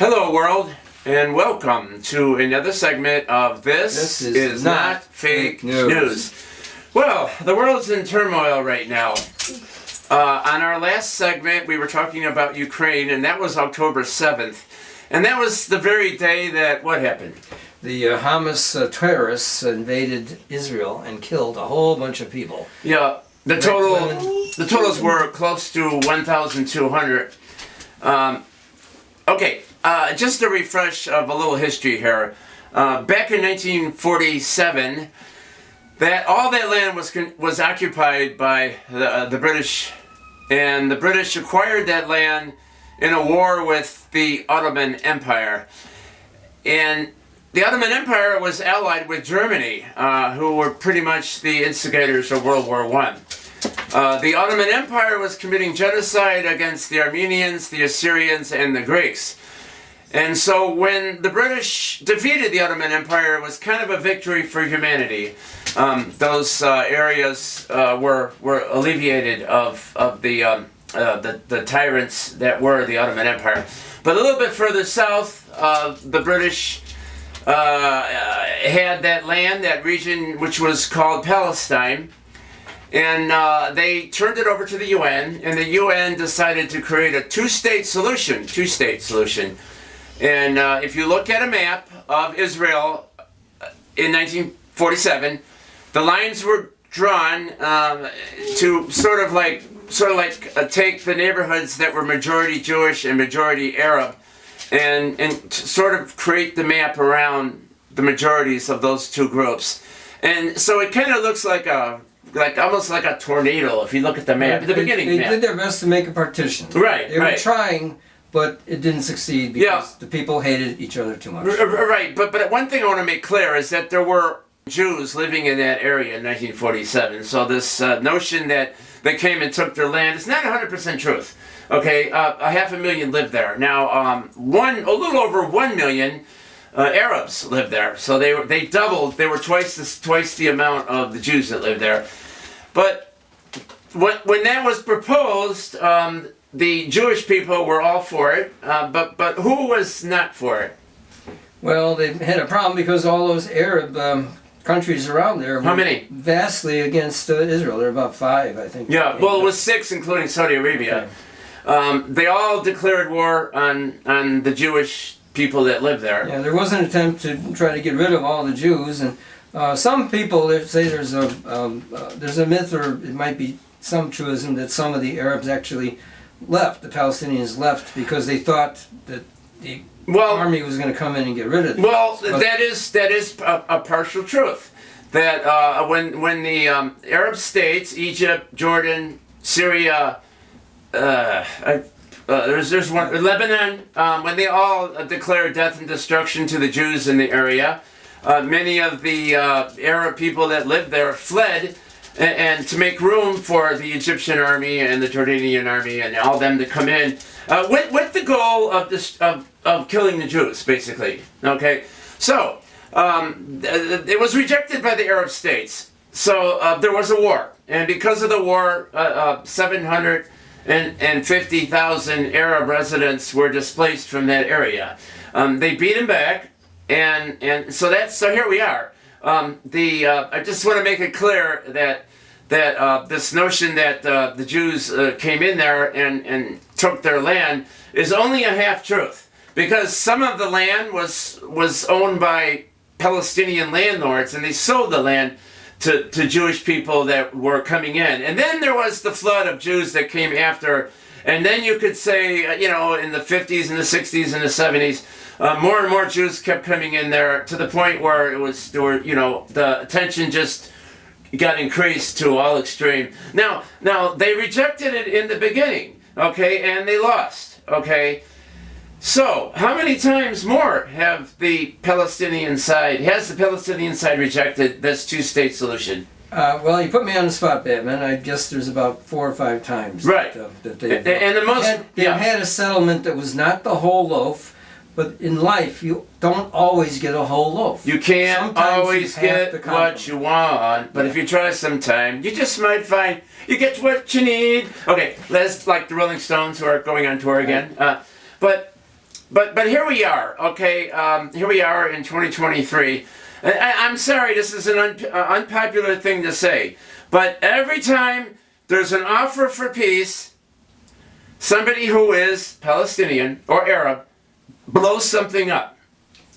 Hello world, and welcome to another segment of This is Not Fake News. Well, the world's in turmoil right now. On our last segment, we were talking about Ukraine, and that was October 7th. And that was the very day that, what happened? The Hamas terrorists invaded Israel and killed a whole bunch of people. Yeah, the totals were close to 1,200. Okay, just a refresh of a little history here. Back in 1947, all that land was occupied by the British, and the British acquired that land in a war with the Ottoman Empire. And the Ottoman Empire was allied with Germany, who were pretty much the instigators of World War I. The Ottoman Empire was committing genocide against the Armenians, the Assyrians, and the Greeks. And so when the British defeated the Ottoman Empire, it was kind of a victory for humanity. Those areas were alleviated of the tyrants that were the Ottoman Empire. But a little bit further south, the British had that land, that region which was called Palestine. And they turned it over to the UN, and the UN decided to create a two-state solution. And if you look at a map of Israel in 1947, the lines were drawn to sort of like take the neighborhoods that were majority Jewish and majority Arab, and sort of create the map around the majorities of those two groups. And so it kind of looks like almost like a tornado if you look at the map, the beginning map. They did their best to make a partition. Right, They were trying, but it didn't succeed because the people hated each other too much. Right, but one thing I want to make clear is that there were Jews living in that area in 1947. So this notion that they came and took their land is not 100% truth. Okay, 500,000 lived there. Now, a little over 1 million Arabs lived there. So they doubled. They were twice the amount of the Jews that lived there. But when that was proposed, the Jewish people were all for it. But who was not for it? Well, they had a problem because all those Arab countries around there were vastly against Israel. There were about 5, I think. Yeah, well, it was 6, including Saudi Arabia. Okay. They all declared war on the Jewish people that lived there. Yeah, there was an attempt to try to get rid of all the Jews, and some people say there's a myth, or it might be some truism, that some of the Arabs actually left. The Palestinians left because they thought that the army was going to come in and get rid of them. Well, that is a partial truth. That when the Arab states, Egypt, Jordan, Syria, there's one, Lebanon, when they all declared death and destruction to the Jews in the area, many of the Arab people that lived there fled, and to make room for the Egyptian army and the Jordanian army and all them to come in, with the goal of killing the Jews, basically. Okay, so it was rejected by the Arab states. So there was a war, and because of the war, 750,000 Arab residents were displaced from that area. They beat them back, and so here we are. I just want to make it clear that this notion that the Jews came in there and took their land is only a half truth, because some of the land was owned by Palestinian landlords, and they sold the land to Jewish people that were coming in. And then there was the flood of Jews that came after, and then you could say, in the 50s and the 60s and the 70s, more and more Jews kept coming in there, to the point where the attention just got increased to all extreme. Now they rejected it in the beginning, okay, and they lost, okay. So how many times more has the Palestinian side rejected this two-state solution? Well, you put me on the spot, Batman. I guess there's about 4 or 5 times that they've had a settlement that was not the whole loaf. But in life, you don't always get a whole loaf. You can't always get what you want, but if you try sometime, you just might find you get what you need. Okay, let's like the Rolling Stones, who are going on tour again. But but here we are, okay? Here we are in 2023. I'm sorry, this is an unpopular thing to say, but every time there's an offer for peace, somebody who is Palestinian or Arab blows something up.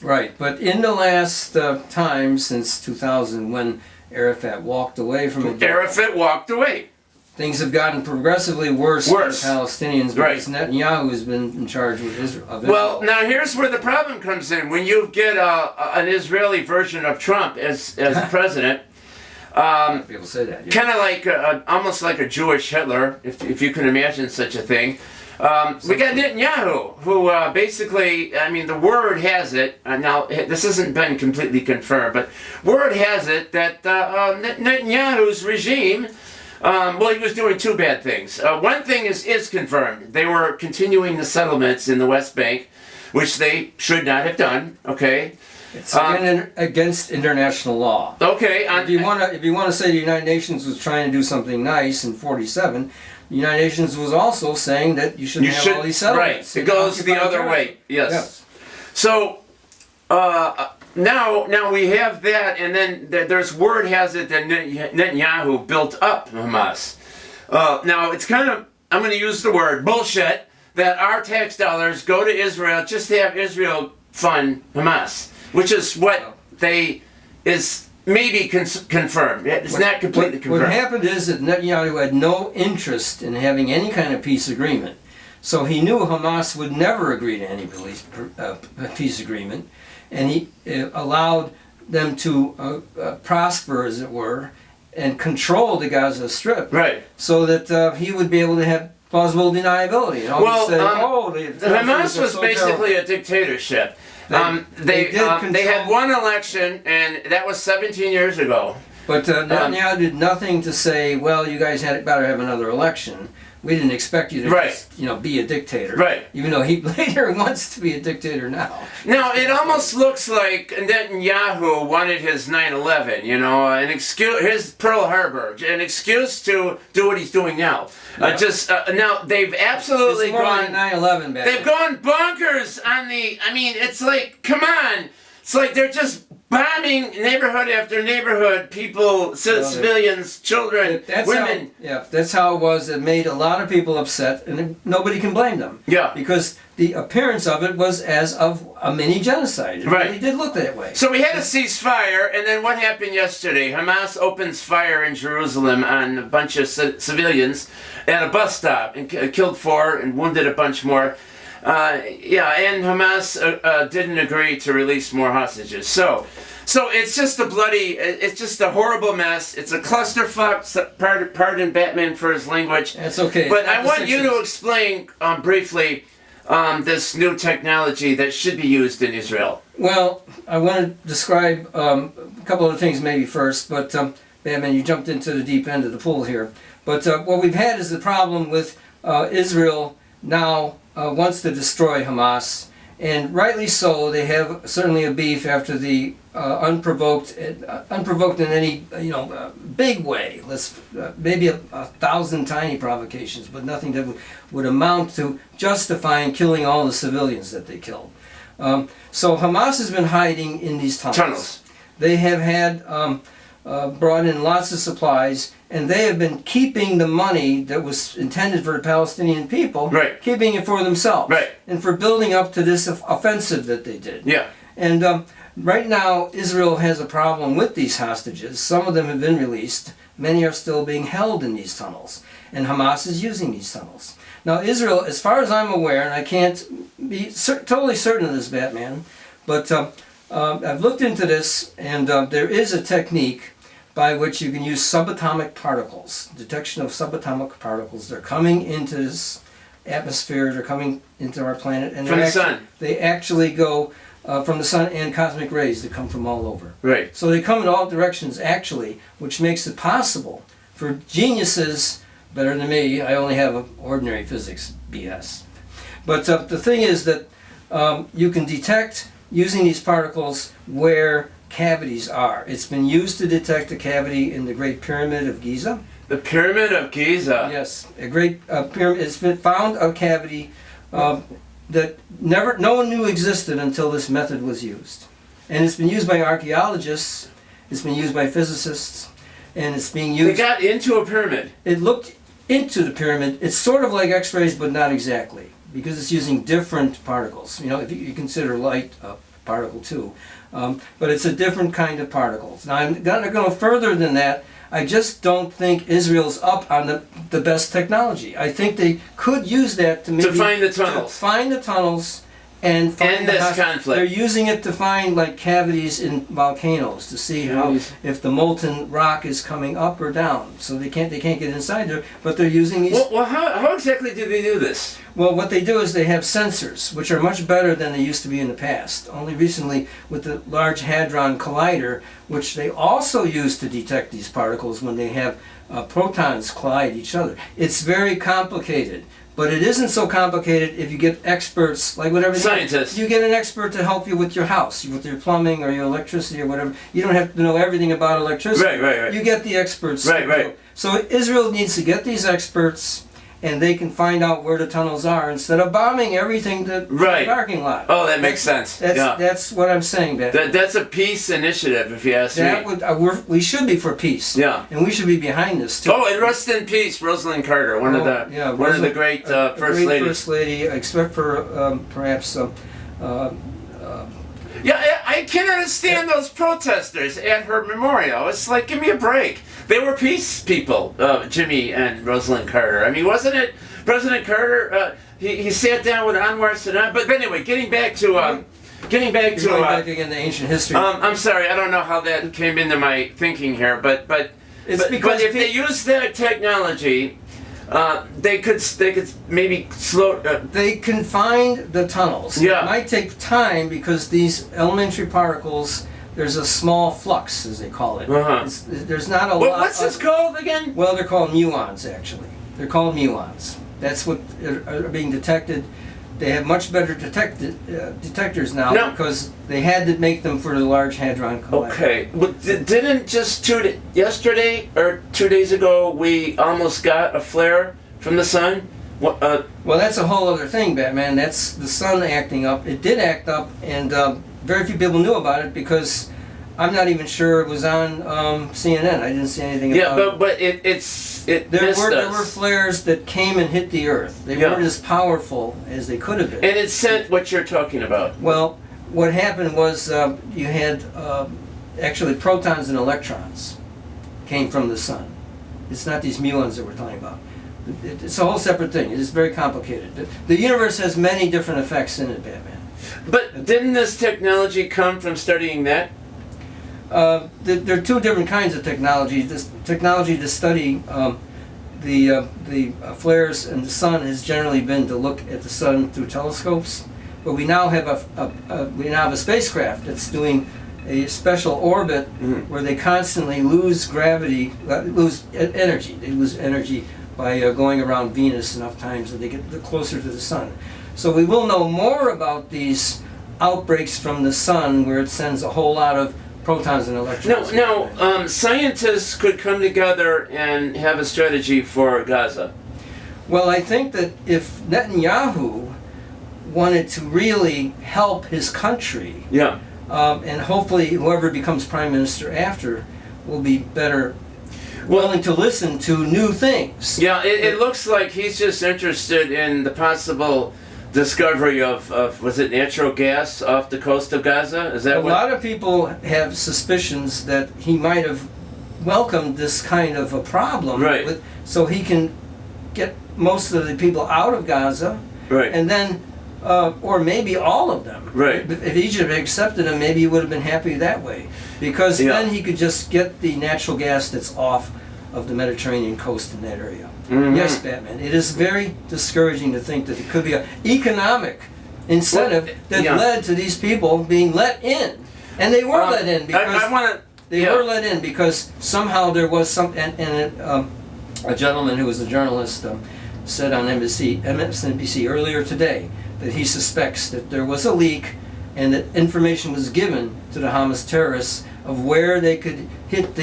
Right, but in the last time since 2000, when Arafat walked away from it, Arafat walked away. Things have gotten progressively worse for the Palestinians Right. because Netanyahu has been in charge with Israel. Well, now here's where the problem comes in. When you get an Israeli version of Trump as president, people say that. Yeah. kind of like almost like a Jewish Hitler, if you can imagine such a thing. We got Netanyahu, who basically, I mean, the word has it, now this hasn't been completely confirmed, but word has it that Netanyahu's regime, well, he was doing two bad things. One thing is confirmed. They were continuing the settlements in the West Bank, which they should not have done, okay? It's against international law. Okay. If you want to say the United Nations was trying to do something nice in '47, the United Nations was also saying that you shouldn't have all these settlements. Right. It goes the other way. Yes. So now we have that, and then there's word has it that Netanyahu built up Hamas. Now it's kind of, I'm going to use the word bullshit, that our tax dollars go to Israel just to have Israel fund Hamas, which is what is maybe confirmed. It's not completely confirmed. What happened is that Netanyahu had no interest in having any kind of peace agreement. So he knew Hamas would never agree to any peace agreement, and he allowed them to prosper, as it were, and control the Gaza Strip. Right. So that he would be able to have plausible deniability. And Well, Hamas was basically a dictatorship. They had one election, and that was 17 years ago. But Netanyahu did nothing to say, well, you guys better have another election. We didn't expect you to just, be a dictator. Right. Even though he later wants to be a dictator now. Now, it almost looks like Netanyahu wanted his 9/11, an excuse, his Pearl Harbor, an excuse to do what he's doing now. Yeah. Now, they've absolutely it's more gone... like 9/11 back They've gone bonkers on it's like, come on. It's like they're just bombing neighborhood after neighborhood, people, civilians, children, women. That's how it was. It made a lot of people upset, and nobody can blame them. Yeah. Because the appearance of it was as of a mini genocide. It really did look that way. So we had a ceasefire, and then what happened yesterday? Hamas opens fire in Jerusalem on a bunch of civilians at a bus stop and killed 4 and wounded a bunch more. And Hamas didn't agree to release more hostages. So it's just it's just a horrible mess. It's a clusterfuck. Pardon Batman for his language. That's okay. But I want you to explain briefly this new technology that should be used in Israel. Well, I want to describe a couple of things maybe first, but Batman, you jumped into the deep end of the pool here. But what we've had is the problem with Israel now wants to destroy Hamas, and rightly so. They have certainly a beef after the unprovoked in any big way. Maybe 1,000 tiny provocations, but nothing that would amount to justifying killing all the civilians that they killed. So Hamas has been hiding in these tunnels. They have had brought in lots of supplies, and they have been keeping the money that was intended for the Palestinian people, keeping it for themselves, and for building up to this offensive that they did. Yeah. And right now, Israel has a problem with these hostages. Some of them have been released. Many are still being held in these tunnels, and Hamas is using these tunnels. Now, Israel, as far as I'm aware, and I can't be totally certain of this, Batman, but I've looked into this, and there is a technique by which you can use subatomic particles, detection of subatomic particles. They're coming into this atmosphere, they're coming into our planet, and from the sun. They actually go from the sun and cosmic rays that come from all over. Right. So they come in all directions, actually, which makes it possible for geniuses better than me. I only have ordinary physics BS. But the thing is that you can detect, using these particles, where cavities are. It's been used to detect a cavity in the Great Pyramid of Giza. The Pyramid of Giza? Yes, a great pyramid. It's been found a cavity that no one knew existed until this method was used. And it's been used by archaeologists, it's been used by physicists, and it's being used... They got into a pyramid. It looked into the pyramid. It's sort of like X-rays, but not exactly, because it's using different particles. You know, if you consider light a particle too. But it's a different kind of particles. Now, I'm not going to further than that. I just don't think Israel's up on the best technology. I think they could use that to maybe... To find the tunnels. To find the tunnels and find End this conflict. They're using it to find like cavities in volcanoes to see how if the molten rock is coming up or down. So they can't get inside there, but they're using these... Well, how exactly do they do this? Well, what they do is they have sensors, which are much better than they used to be in the past. Only recently with the Large Hadron Collider, which they also use to detect these particles when they have protons collide each other. It's very complicated, but it isn't so complicated if you get experts, like whatever... Scientists. You get an expert to help you with your house, with your plumbing or your electricity or whatever. You don't have to know everything about electricity. Right. You get the experts. Right. So Israel needs to get these experts, and they can find out where the tunnels are instead of bombing everything to the parking lot. Oh, that makes sense. That's what I'm saying. That's a peace initiative, if you ask me. We should be for peace. Yeah. And we should be behind this too. Oh, and rest in peace, Rosalind Carter, one of the great first ladies. First lady, except for perhaps. Yeah, I can't understand those protesters at her memorial. It's like, give me a break. They were peace people, Jimmy and Rosalind Carter. I mean, wasn't it President Carter? He sat down with Anwar Sadat. But anyway, getting back again to ancient history. I'm sorry, I don't know how that came into my thinking here, but if they use that technology, they could maybe slow. They can find the tunnels. Yeah. It might take time because these elementary particles, there's a small flux, as they call it. There's not a lot. What's this called again? Well, they're called muons, actually. They're called muons. That's what are being detected. They have much better detectors now because they had to make them for the Large Hadron Collider. Okay. Well, didn't just yesterday or 2 days ago we almost got a flare from the sun? Well, that's a whole other thing, Batman. That's the sun acting up. It did act up, and very few people knew about it because I'm not even sure it was on CNN. I didn't see anything about it. Yeah, but there were flares that came and hit the Earth. They weren't as powerful as they could have been. And it sent what you're talking about. Well, what happened was you had actually protons and electrons came from the sun. It's not these muons that we're talking about. It's a whole separate thing. It is very complicated. The universe has many different effects in it, Batman. But didn't this technology come from studying that? There are two different kinds of technology. This technology to study the flares in the sun has generally been to look at the sun through telescopes. But we now have a spacecraft that's doing a special orbit where they constantly lose gravity, lose energy. They lose energy by going around Venus enough times that they get closer to the sun. So we will know more about these outbreaks from the sun where it sends a whole lot of protons and electrons. Now, scientists could come together and have a strategy for Gaza. Well, I think that if Netanyahu wanted to really help his country, and hopefully whoever becomes prime minister after will be better willing to listen to new things. Yeah, it looks like he's just interested in the possible discovery of was it natural gas off the coast of Gaza? Is that a lot of people have suspicions that he might have welcomed this kind of a problem, so he can get most of the people out of Gaza, and then, or maybe all of them. If Egypt had accepted him, maybe he would have been happy that way, because then he could just get the natural gas that's off of the Mediterranean coast in that area. Yes, Batman. It is very discouraging to think that it could be an economic incentive that led to these people being let in, and they were let in because were let in because somehow there was some. A gentleman who was a journalist said on MSNBC earlier today that he suspects that there was a leak and that information was given to the Hamas terrorists of where they could hit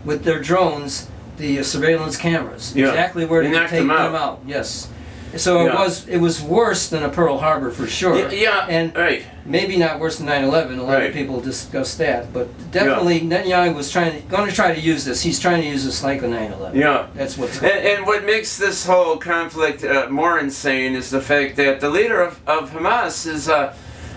with their drones the surveillance cameras, exactly where to take them out. Yes, So Yeah. it was worse than a Pearl Harbor for sure. Yeah, And right. maybe not worse than 9/11. A lot Right. of people discuss that, but definitely Netanyahu was going to try to use this. He's trying to use this like a 9/11. Yeah. That's what's And what makes this whole conflict more insane is the fact that the leader of Hamas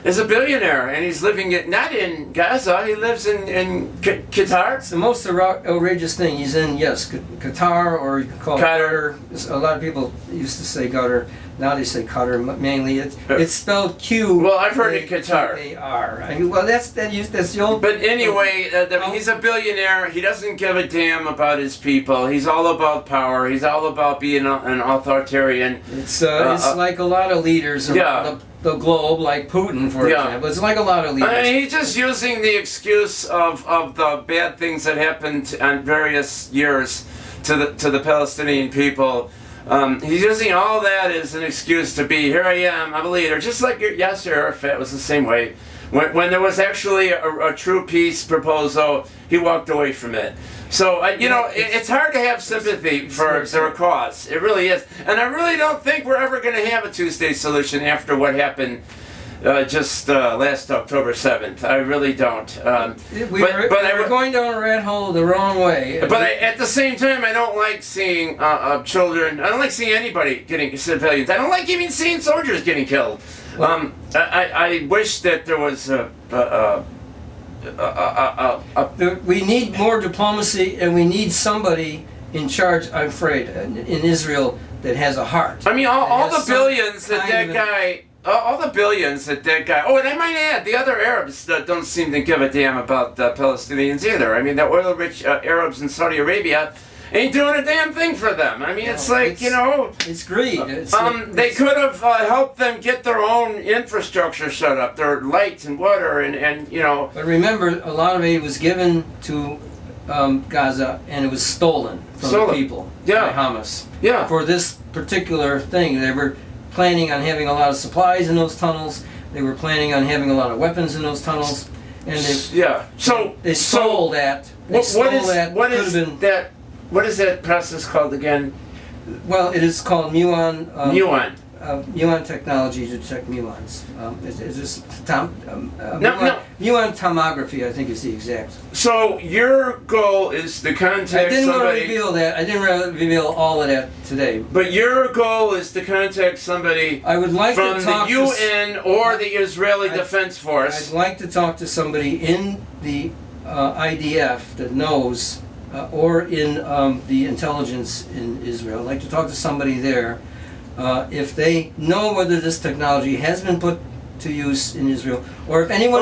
is a billionaire, and he's living not in Gaza. He lives in Qatar. It's the most outrageous thing. He's in, yes, Qatar, or you can call it Qatar. Qatar. A lot of people used to say Qatar. Now they say Qatar mainly. It's spelled Q. Well, I've heard it Qatar. A-R. Well, that's the old. But anyway, he's a billionaire. He doesn't give a damn about his people. He's all about power. He's all about being an authoritarian. It's like a lot of leaders around the globe, like Putin, for example. It's like a lot of leaders. He's just using the excuse of the bad things that happened on various years to the Palestinian people. He's using all that as an excuse to be, here I am, I'm a leader. Just like Yasser Arafat was the same way. When there was actually a true peace proposal, he walked away from it. So, it's hard to have sympathy for their cause. It really is. And I really don't think we're ever going to have a two-state solution after what happened just last October 7th. I really don't. We're going down a rat hole the wrong way. But at the same time, I don't like seeing children. I don't like seeing anybody getting civilians. I don't like even seeing soldiers getting killed. I wish that there was we need more diplomacy, and we need somebody in charge, I'm afraid, in Israel that has a heart. I mean, all the billions that guy. All the billions that guy. Oh, and I might add, the other Arabs don't seem to give a damn about the Palestinians either. I mean, the oil-rich Arabs in Saudi Arabia ain't doing a damn thing for them. I mean, it's like, It's greed. They could have helped them get their own infrastructure set up, their lights and water, and. But remember, a lot of aid was given to Gaza, and it was stolen from the people by Hamas. Yeah. For this particular thing, they were planning on having a lot of supplies in those tunnels. They were planning on having a lot of weapons in those tunnels, and they stole that. What is that process called again? Well, it is called Muon. Muon. Muon technology to detect muons. It's just muon tomography, I think, is the exact. So your goal is to contact somebody. I didn't want to reveal that. I didn't reveal all of that today. But your goal is to contact somebody. I would like from to talk the UN or the Israeli Defense Force. I'd like to talk to somebody in the IDF that knows, or in the intelligence in Israel. I'd like to talk to somebody there. If they know whether this technology has been put to use in Israel, or if anyone